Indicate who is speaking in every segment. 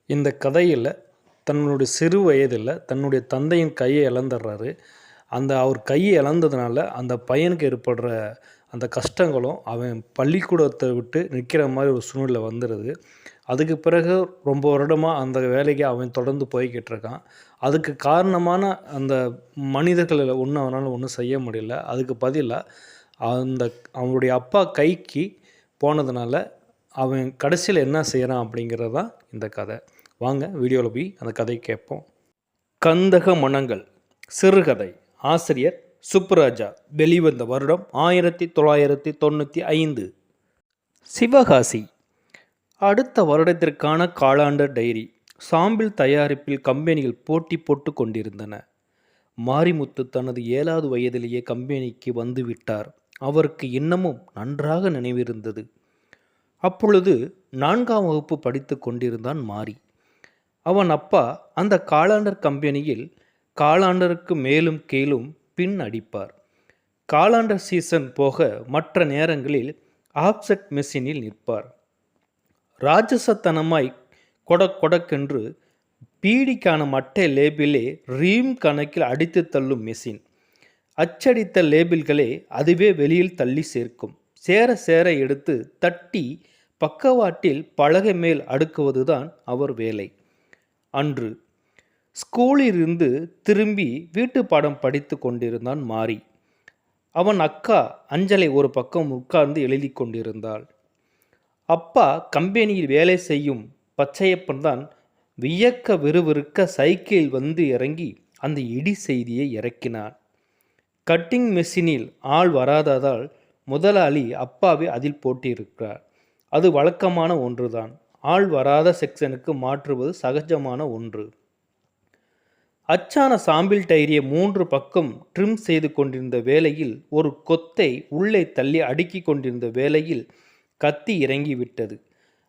Speaker 1: இந்த கதையில தன்னுடைய சிறு வயதில தன்னுடைய தந்தையின் கையை இழந்துடுறாரு. அவர் கையை இழந்ததுனால, அந்த பையனுக்கு ஏற்படுற அந்த கஷ்டங்களும், அவன் பள்ளிக்கூடத்த விட்டு நிற்கிற மாரி ஒரு சூழ்நிலை வந்துருது. அதுக்கு பிறகு ரொம்ப வருடமா அந்த வேலைக்கு அவன் தொடர்ந்து போய்க்கிட்டு இருக்கான். அதுக்கு காரணமான அந்த மனிதர்கள அவனால ஒண்ணும் செய்ய முடியல. அதுக்கு பதிலா அந்த அவனுடைய அப்பா கைக்கு போனதுனால, அவன் கடைசியில என்ன செய்றான் அப்படிங்கிறது தான் இந்த கதை. வாங்க வீடியோவில் போய் அந்த கதையை கேட்போம். கந்தக மனங்கள் சிறுகதை. ஆசிரியர் சுப்புராஜா. வெளிவந்த வருடம் 1995. சிவகாசி. அடுத்த வருடத்திற்கான காலாண்டு டைரி. சாம்பிள் தயாரிப்பில் கம்பெனிகள் போட்டி போட்டு கொண்டிருந்தன. மாரிமுத்து தனது 7வது வயதிலேயே கம்பெனிக்கு வந்துவிட்டார். அவருக்கு இன்னமும் நன்றாக நினைவிருந்தது. அப்பொழுது 4ஆம் வகுப்பு படித்து கொண்டிருந்தான் மாரி. அவன் அப்பா அந்த காலாண்டர் கம்பெனியில் காலாண்டருக்கு மேலும் கீழும் பின் அடிப்பார். காலாண்டர் சீசன் போக மற்ற நேரங்களில் ஆப்செட் மெஷினில் நிற்பார். ராட்சசத்தனமாய் கொடக் கொடக்கென்று பீடிக்கான மட்டை லேபிளே ரீம் கணக்கில் அடித்து தள்ளும் மெஷின். அச்சடித்த லேபிள்களை அதுவே வெளியில் தள்ளி சேர்க்கும். சேர சேர எடுத்து தட்டி பக்கவாட்டில் பலகை மேல் அடுக்குவதுதான் அவர் வேலை. அன்று ஸ்கூலிலிருந்து திரும்பி வீட்டு பாடம் படித்து கொண்டிருந்தான் மாரி. அவன் அக்கா அஞ்சலை ஒரு பக்கம் உட்கார்ந்து எழுதி கொண்டிருந்தாள். அப்பா கம்பெனியில் வேலை செய்யும் பச்சையப்பன் தான் வியக்க விறுவிறுக்க சைக்கிளில் வந்து இறங்கி அந்த இடி செய்தியை இறக்கினான். கட்டிங் மெஷினில் ஆள் வராததால் முதலாளி அப்பாவை அதில் போட்டிருக்கிறார். அது வழக்கமான ஒன்றுதான். ஆள் வராத செக்ஷனுக்கு மாற்றுவது சகஜமான ஒன்று. அச்சான சாம்பிள் டைரியை 3 பக்கம் ட்ரிம் செய்து கொண்டிருந்த வேளையில், ஒரு கொத்தை உள்ளே தள்ளி அடுக்கி கொண்டிருந்த வேளையில் கத்தி இறங்கிவிட்டது.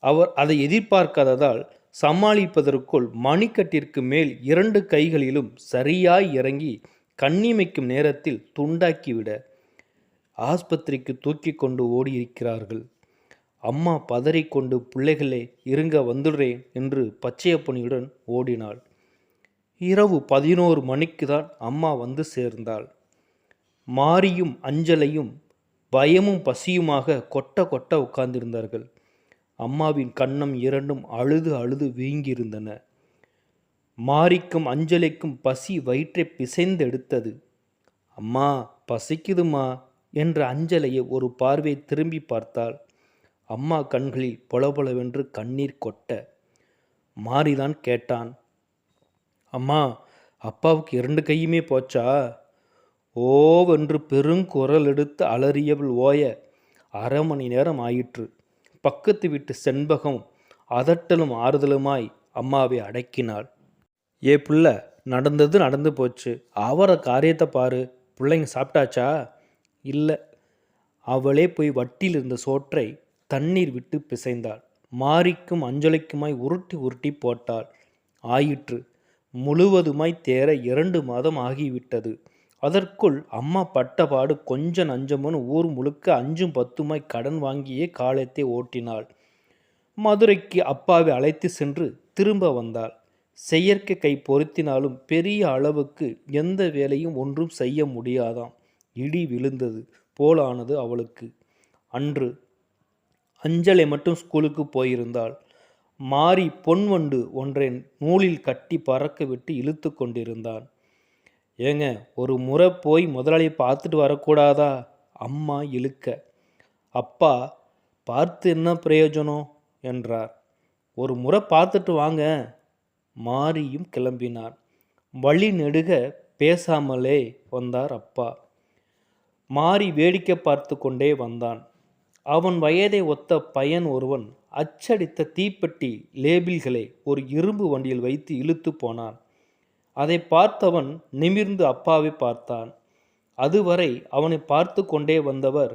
Speaker 1: அவர் அதை எதிர்பார்க்காததால் சமாளிப்பதற்குள் மணிக்கட்டிற்கு மேல் 2 கைகளிலும் சரியாய் இறங்கி கண்ணிமைக்கும் நேரத்தில் துண்டாக்கிவிட ஆஸ்பத்திரிக்கு தூக்கி கொண்டு ஓடியிருக்கிறார்கள். அம்மா பதறிக்கொண்டு பிள்ளைகளே இருங்க வந்துடுறேன் என்று பச்சையப்பனியுடன் ஓடினாள். இரவு 11 மணிக்கு தான் அம்மா வந்து சேர்ந்தாள். மாரியும் அஞ்சலையும் பயமும் பசியுமாக கொட்ட கொட்ட உட்கார்ந்திருந்தார்கள். அம்மாவின் கன்னம் இரண்டும் அழுது அழுது வீங்கியிருந்தன. மாரிக்கும் அஞ்சலைக்கும் பசி வயிற்றை பிசைந்தெடுத்தது. அம்மா பசிக்குதுமா என்ற அஞ்சலையை ஒரு பார்வை திரும்பி பார்த்தாள். அம்மா கண்களில் பொலபொலவென்று கண்ணீர் கொட்ட மாரிதான் கேட்டான், அம்மா அப்பாவுக்கு 2 கையுமே போச்சா? ஓவென்று பெருங்குரல் எடுத்து அலறியவள் ஓய 1/2 மணி நேரம் ஆயிற்று. பக்கத்து வீட்டு செண்பகம் அதட்டலும் ஆறுதலுமாய் அம்மாவை அடக்கினாள். ஏ புள்ள, நடந்தது நடந்து போச்சு, ஆவற காரியத்தை பாரு. பிள்ளைங்க சாப்பிட்டாச்சா? இல்லை. அவளே போய் வட்டியில் இருந்த சோற்றை தண்ணீர் விட்டு பிசைந்தாள். மாரிக்கும் அஞ்சலிக்குமாய் உருட்டி உருட்டி போட்டாள். ஆயிற்று. முழுவதுமாய் தேர 2 மாதம் ஆகிவிட்டது. அதற்குள் அம்மா பட்டபாடு கொஞ்சம் நஞ்சமுன்னு ஊர் முழுக்க 5ம் 10மாய் கடன் வாங்கியே காலத்தை ஓட்டினாள். மதுரைக்கு அப்பாவை அழைத்து சென்று திரும்ப வந்தாள். செயற்கை கை பொருத்தினாலும் பெரிய அளவுக்கு எந்த வேலையும் ஒன்றும் செய்ய முடியாதாம். இடி விழுந்தது போலானது அவளுக்கு. அன்று அஞ்சலை மட்டும் ஸ்கூலுக்கு போயிருந்தாள். மாரி பொன்வண்டு ஒன்றை நூலில் கட்டி பறக்க விட்டு இழுத்து கொண்டிருந்தான். ஏங்க, ஒரு முறை போய் முதலாளியை பார்த்துட்டு வரக்கூடாதா? அம்மா இழுக்க. அப்பா பார்த்து என்ன பிரயோஜனம் என்றார். ஒரு முறை பார்த்துட்டு வாங்க. மாரியும் கிளம்பினார். வழி நெடுக பேசாமலே வந்தார் அப்பா. மாரி வேடிக்கை பார்த்து கொண்டே வந்தான். அவன் வயதை ஒத்த பையன் ஒருவன் அச்சடித்த தீப்பெட்டி லேபிள்களை ஒரு இரும்பு வண்டியில் வைத்து இழுத்து போனான். அதை பார்த்தவன் நிமிர்ந்து அப்பாவை பார்த்தான். அதுவரை அவனை பார்த்து கொண்டே வந்தவர்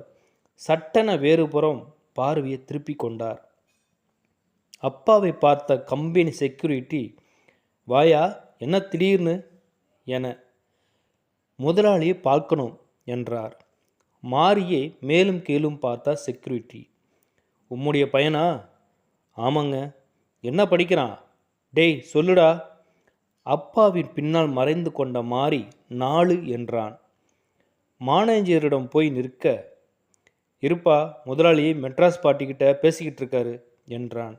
Speaker 1: சட்டென வேறுபுறம் பார்வையை திருப்பி கொண்டார். அப்பாவை பார்த்த கம்பெனி செக்யூரிட்டி, வாயா, என்ன திடீர்னு என. முதலாளியை பார்க்கணும் என்றார். மாரியை மேலும் கீழும் பார்த்தா செக்யூரிட்டி. உம்முடைய பையனா? ஆமாங்க. என்ன படிக்கிறான்? டேய் சொல்லுடா. அப்பாவின் பின்னால் மறைந்து கொண்ட மாறி 4 என்றான். மானேஜரிடம் போய் நிற்க, இருப்பா, முதலாளி மெட்ராஸ் பாட்டிக்கிட்ட பேசிக்கிட்டு இருக்காரு என்றான்.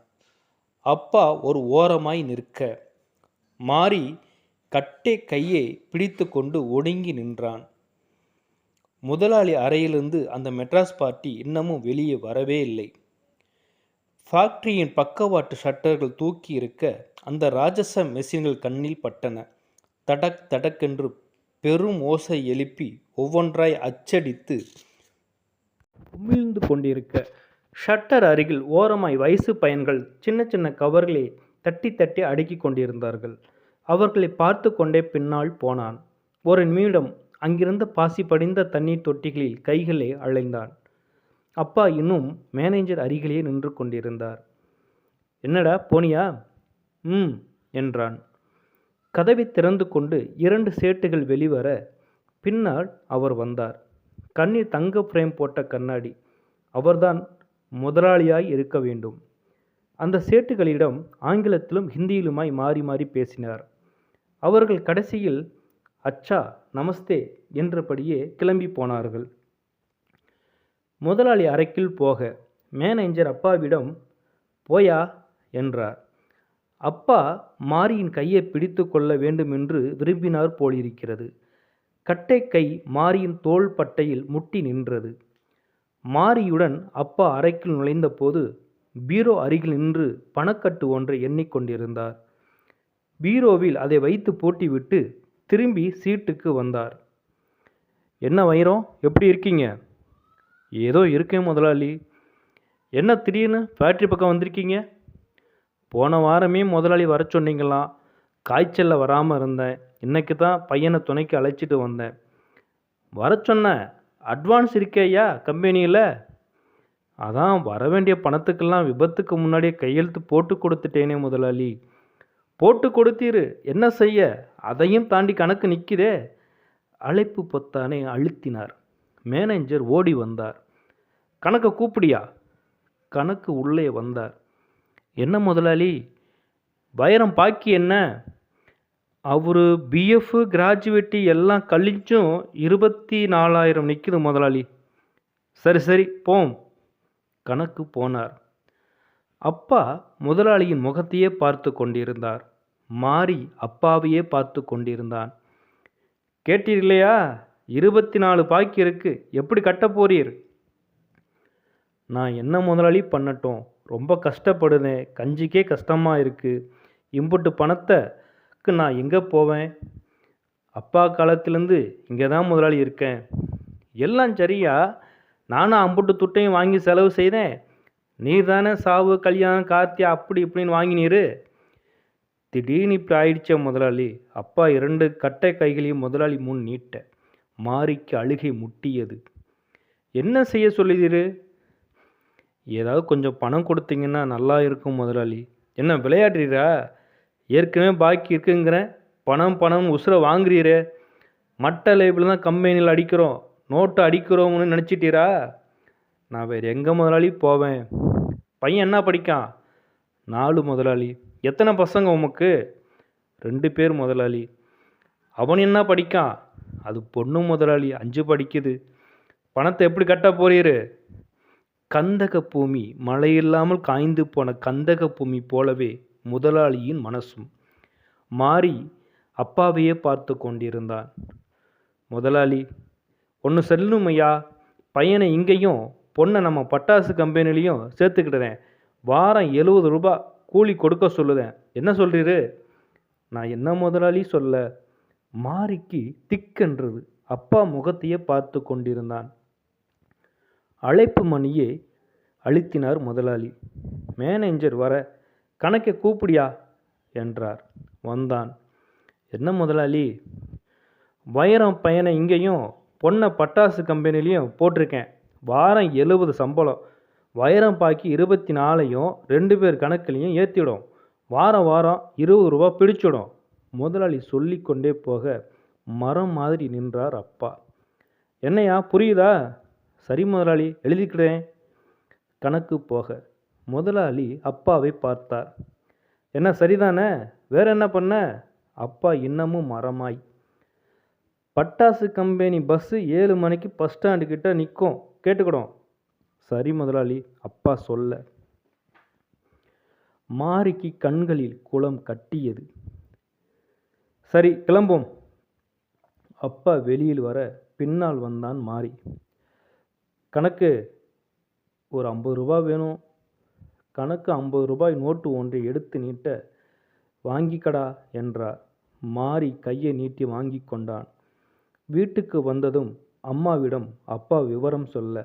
Speaker 1: அப்பா ஒரு ஓரமாய் நிற்க, மாறி கட்டை கையை பிடித்து கொண்டு ஒடுங்கி நின்றான். முதலாளி அறையிலிருந்து அந்த மெட்ராஸ் பார்ட்டி இன்னமும் வெளியே வரவே இல்லை. ஃபேக்டரியின் பக்கவாட்டு ஷட்டர்கள் தூக்கி இருக்க அந்த ராட்சச மெஷின்கள் கண்ணில் பட்டன. தடக் தடக்கென்று பெரும் ஓசை எழுப்பி ஒவ்வொன்றாய் அச்சடித்து உமிழ்ந்து கொண்டிருக்க, ஷட்டர் அருகில் ஓரமாய் வயசு பையன்கள் சின்ன சின்ன கவர்களை தட்டி தட்டி அடுக்கி கொண்டிருந்தார்கள். அவர்களை பார்த்து கொண்டே பின்னால் போனான். ஒரு நிமிடம் அங்கிருந்த பாசி படிந்த தண்ணீர் தொட்டிகளில் கைகளை அலைந்தான். அப்பா இன்னும் மேனேஜர் அருகிலேயே நின்று கொண்டிருந்தார். என்னடா போனியா? என்றான். கதவை திறந்து கொண்டு 2 சேட்டுகள் வெளிவர பின்னால் அவர் வந்தார். கண்ணில் தங்க பிரேம் போட்ட கண்ணாடி. அவர்தான் முதலாளியாய் இருக்க வேண்டும். அந்த சேட்டுகளிடம் ஆங்கிலத்திலும் ஹிந்தியிலுமாய் மாறி மாறி பேசினார். அவர்கள் கடைசியில் அச்சா நமஸ்தே என்றபடியே கிளம்பி போனார்கள். முதலாளி அறைக்குள் போக மேனேஜர் அப்பாவிடம் போயா என்றார். அப்பா மாரியின் கையை பிடித்து கொள்ள வேண்டுமென்று விரும்பினார் போலிருக்கிறது. கட்டை கை மாரியின் தோள் பட்டையில் முட்டி நின்றது. மாரியுடன் அப்பா அறைக்குள் நுழைந்தபோது பீரோ அருகில் நின்று பணக்கட்டு ஒன்றை எண்ணிக்கொண்டிருந்தார். பீரோவில் அதை வைத்து பூட்டிவிட்டு திரும்பி சீட்டுக்கு வந்தார். என்ன வைரம், எப்படி இருக்கீங்க? ஏதோ இருக்கேன் முதலாளி. என்ன திடீர்னு ஃபேக்ட்ரி பக்கம் வந்திருக்கீங்க? போன வாரமே முதலாளி வர சொன்னீங்களாம். காய்ச்சலில் வராமல் இருந்தேன். இன்னைக்கு தான் பையனை துணைக்கு அழைச்சிட்டு வந்தேன். வர சொன்னேன். அட்வான்ஸ் இருக்கேயா கம்பெனியில்? அதான் வர வேண்டிய பணத்துக்கெல்லாம் விபத்துக்கு முன்னாடியே கையெழுத்து போட்டு கொடுத்துட்டேனே முதலாளி. போட்டு கொடுத்தீரு, என்ன செய்ய? அதையும் தாண்டி கணக்கு நிற்குதே. அழைப்பு பொத்தானை அழுத்தினார். மேனேஜர் ஓடி வந்தார். கணக்கை கூப்பிடியா? கணக்கு உள்ளே வந்தார். என்ன முதலாளி, வைரம் பாக்கி என்ன? அவரு பிஎஃப் கிராஜுவேட்டி எல்லாம் கழிச்சும் 24,000 நிற்குது முதலாளி. சரி சரி போம். கணக்கு போனார். அப்பா முதலாளியின் முகத்தையே பார்த்து கொண்டிருந்தார். மாறி அப்பாவையே பார்த்து கொண்டிருந்தான். கேட்டீர்களையா, 24 பாக்கி இருக்கு, எப்படி கட்ட போறீர்? நான் என்ன முதலாளி பண்ணட்டும், ரொம்ப கஷ்டப்படுதேன், கஞ்சிக்கே கஷ்டமாக இருக்குது. இம்புட்டு பணத்தைக்கு நான் எங்கே போவேன்? அப்பா காலத்திலேருந்து இங்கே தான் முதலாளி இருக்கேன். எல்லாம் சரியா, நானும் அம்புட்டு துட்டையும் வாங்கி செலவு செய்தேன். நீர் தானே சாவு கல்யாணம் கார்த்தியா அப்படி இப்படின்னு வாங்கினீர். திடீர்னு இப்படி ஆயிடுச்சே முதலாளி. அப்பா 2 கட்டை கைகளையும் முதலாளி முன் நீட்ட மாரிக்கு அழுகை முட்டியது. என்ன செய்ய சொல்லுதீரு? ஏதாவது கொஞ்சம் பணம் கொடுத்தீங்கன்னா நல்லா இருக்கும் முதலாளி. என்ன விளையாடுறீரா? ஏற்கனவே பாக்கி இருக்குங்கிறேன், பணம் பணம் உசுரை வாங்குறீரே. மட்ட லேபிள் தான் கம்பெனியில் அடிக்கிறோம், நோட்டு அடிக்கிறோம்னு நினச்சிட்டீரா? நான் வேறு எங்கே முதலாளி போவேன்? பையன் என்ன படிக்கான்? 4 முதலாளி. எத்தனை பசங்க உமக்கு? 2 பேர் முதலாளி. அவன் என்ன படிக்கான்? அது பொண்ணு முதலாளி, 5 படிக்குது. பணத்தை எப்படி கட்ட போறீரு? கந்தக பூமி, மழையில்லாமல் காய்ந்து போன கந்தக பூமி போலவே முதலாளியின் மனசும். மாறி அப்பாவையே பார்த்து கொண்டிருந்தான். முதலாளி ஒன்று சொல்லணும் ஐயா, பையனை இங்கேயும் பொண்ணை நம்ம பட்டாசு கம்பெனிலையும் சேர்த்துக்கிட்டதேன். வாரம் 70 ரூபா கூலி கொடுக்க சொல்லுதேன். என்ன சொல்கிறீரு? நான் என்ன முதலாளி சொல்ல? மாரிக்கு திக்கென்றது. அப்பா முகத்தையே பார்த்து கொண்டிருந்தான். அழைப்பு மணியை அழுத்தினார் முதலாளி. மேனேஜர் வர கணக்கை கூப்பிடியா என்றார். வந்தான். என்ன முதலாளி? வைரம் பையனை இங்கேயும் பொண்ணை பட்டாசு கம்பெனிலையும் போட்டிருக்கேன். வாரம் 70 சம்பளம். வைரம் பாக்கி 24ஐயும் 2 பேர் கணக்குலையும் ஏற்றிடும். வாரம் வாரம் 20 ரூபா பிடிச்சிடும். முதலாளி சொல்லி கொண்டே போக மரம் மாதிரி நின்றார் அப்பா. என்னையா புரியுதா? சரி முதலாளி, எழுதிக்கிறேன். கணக்கு போக முதலாளி அப்பாவை பார்த்தார். என்ன சரிதானே? வேற என்ன பண்ண? அப்பா இன்னமும் மரமாய். பட்டாசு கம்பெனி பஸ்ஸு 7 மணிக்கு பஸ் ஸ்டாண்டு கிட்ட நிற்கும், கேட்டுக்கிடும். சரி முதலாளி, அப்பா சொல்ல. மாரிக்கு கண்களில் குளம் கட்டியது. சரி கிளம்பும். அப்பா வெளியில் வர பின்னால் வந்தான் மாரி. கணக்கு ஒரு 50 ரூபாய் வேணும். கணக்கு 50 ரூபாய் நோட்டு ஒன்றை எடுத்து நீட்ட, வாங்கிக்கடா என்றார். மாரி கையை நீட்டி வாங்கி கொண்டான். வீட்டுக்கு வந்ததும் அம்மாவிடம் அப்பா விவரம் சொல்ல,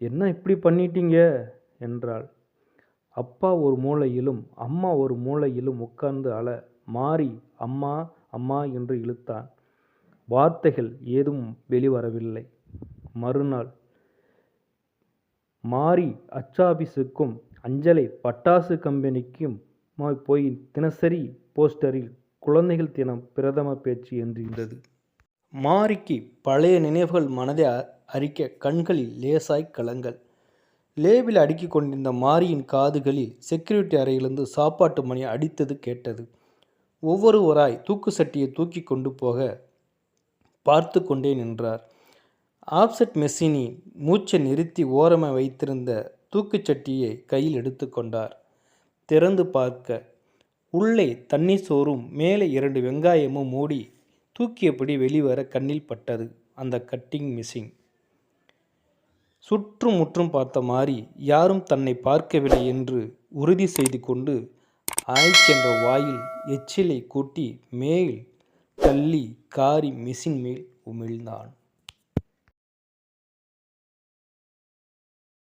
Speaker 1: என்ன இப்படி பண்ணிட்டீங்க என்றாள். அப்பா ஒரு மூலையிலும் அம்மா ஒரு மூலையிலும் உட்கார்ந்து அழ, மாரி அம்மா அம்மா என்று இழுத்தான். வார்த்தைகள் ஏதும் வெளிவரவில்லை. மறுநாள் மாரி அச்சாபீஸுக்கும் அஞ்சலை பட்டாசு கம்பெனிக்கும் போய் தினசரி போஸ்டரில் குழந்தைகள் தினம் பிரதம பேச்சு என்றிருந்தது. மாரிக்கு பழைய நினைவுகள் மனதை அரிக்க கண்களில் லேசாய் கலங்கள். லேபில் அடுக்கிக் கொண்டிருந்த மாரியின் காதுகளில் செக்யூரிட்டி அறையிலிருந்து சாப்பாட்டு மணி அடித்தது கேட்டது. ஒவ்வொருவராய் தூக்கு சட்டியை தூக்கி கொண்டு போக பார்த்து கொண்டே நின்றார். ஆப்செட் மெஷினி மூச்சை நிறுத்தி ஓரமாக வைத்திருந்த தூக்குச்சட்டியை கையில் எடுத்து கொண்டார். திறந்து பார்க்க உள்ளே தண்ணீர் சோறும் மேலே 2 வெங்காயமும் மூடி தூக்கியபடி வெளிவர கண்ணில் பட்டது அந்த கட்டிங் மிஷின். சுற்றும் முற்றும் பார்த்த மாரி யாரும் தன்னை பார்க்கவில்லை என்று உறுதி செய்து கொண்டு ஆய்ச்சென்ற வாயில் எச்சிலை கூட்டி மேல் தள்ளி காரி மிஷின் மேல் உமிழ்ந்தான்.